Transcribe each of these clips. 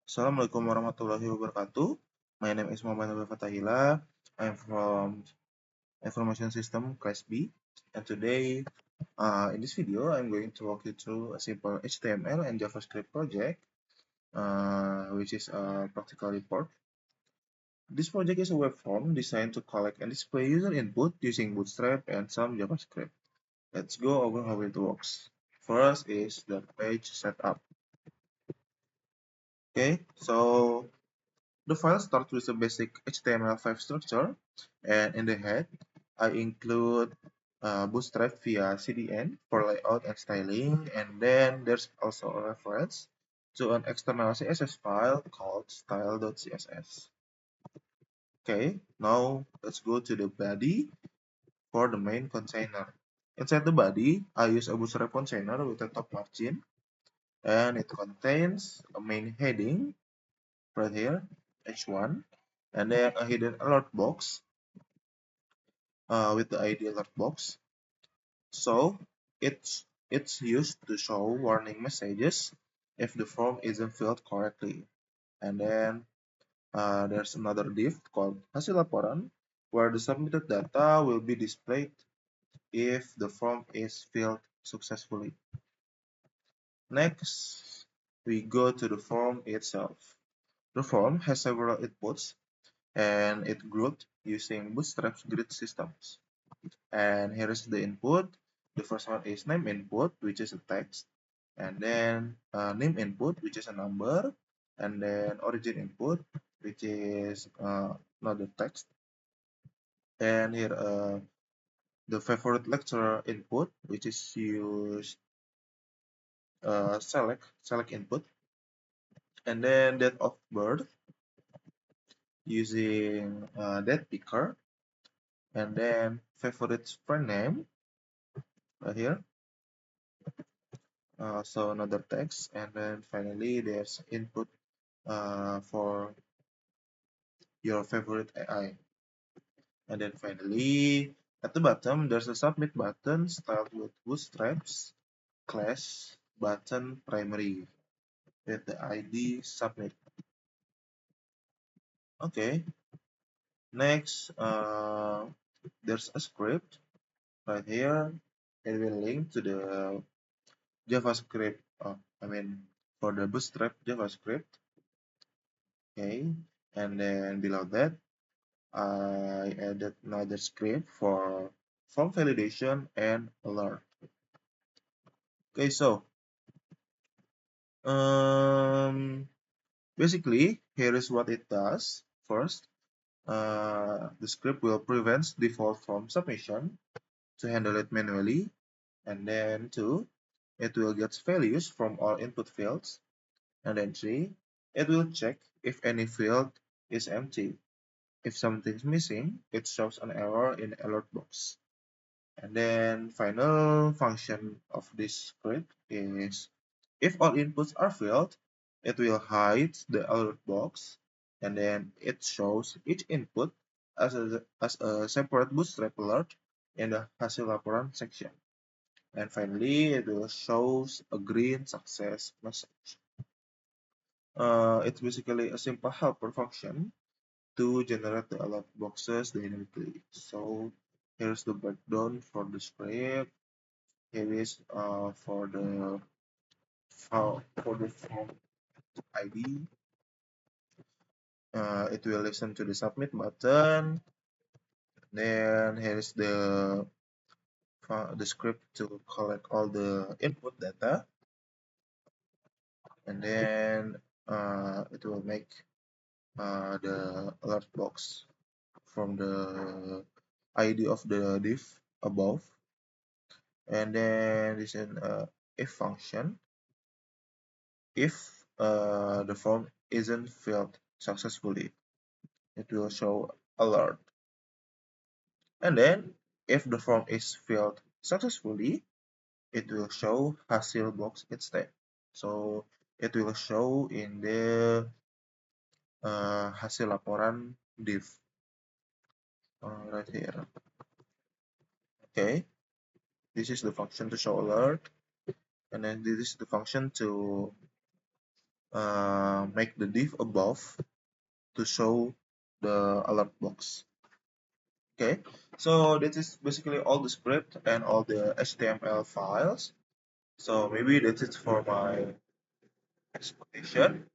Assalamualaikum warahmatullahi wabarakatuh. My name is Muhammad Nabil Fatahila. I'm from Information System Class B. And today, in this video, I'm going to walk you through a simple HTML and JavaScript project, which is a practical report. This project is a web form designed to collect and display user input using Bootstrap and some JavaScript. Let's go over how it works. First is the page setup. Okay, so the file starts with a basic HTML5 structure, and in the head, I include Bootstrap via CDN for layout and styling, and then there's also a reference to an external CSS file called style.css. Okay, now let's go to the body for the main container. Inside the body, I use a Bootstrap container with a top margin, and it contains a main heading right here, H1, and then a hidden alert box with the ID alert box. So it's used to show warning messages if the form isn't filled correctly. And then there's another div called hasil laporan where the submitted data will be displayed if the form is filled successfully. Next, we go to the form itself. The form has several inputs and it grouped using Bootstrap's grid systems. And here is the input. The first one is name input, which is a text, and then name input, which is a number, and then origin input, which is another text. And here the favorite lecturer input, which is used select input, and then date of birth using date picker, and then favorite friend name right here. So another text, and then finally there's input for your favorite AI. And then finally, at the bottom, there's a submit button styled with Bootstrap's class button primary with the ID submit. Okay, next, there's a script right here. It will link to the JavaScript, for the Bootstrap JavaScript. Okay, and then below that, I added another script for form validation and alert. Okay, so basically here is what it does. First, the script will prevent default form submission to handle it manually, and then two, it will get values from all input fields, and then three, it will check if any field is empty. If something's missing, it shows an error in the alert box. And then final function of this script is if all inputs are filled, it will hide the alert box and then it shows each input as a separate Bootstrap alert in the hasil laporan section. And finally, it will show a green success message. It's basically a simple helper function to generate the alert boxes dynamically. So here's the breakdown for the script. Here is for the form ID. It will listen to the submit button. Then here's the script to collect all the input data, and then it will make the alert box from the ID of the div above, and then this is an if function. If the form isn't filled successfully, it will show alert. And then if the form is filled successfully, it will show hasil box instead. So it will show in the hasil laporan div right here. Okay, this is the function to show alert, and then this is the function to make the div above to show the alert box. Okay, so this is basically all the script and all the HTML files. So maybe that's it for my explanation.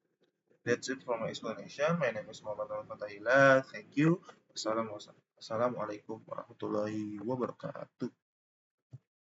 That's it for my explanation. My name is Muhammad Al Fatahila. Thank you. Assalamualaikum warahmatullahi wabarakatuh.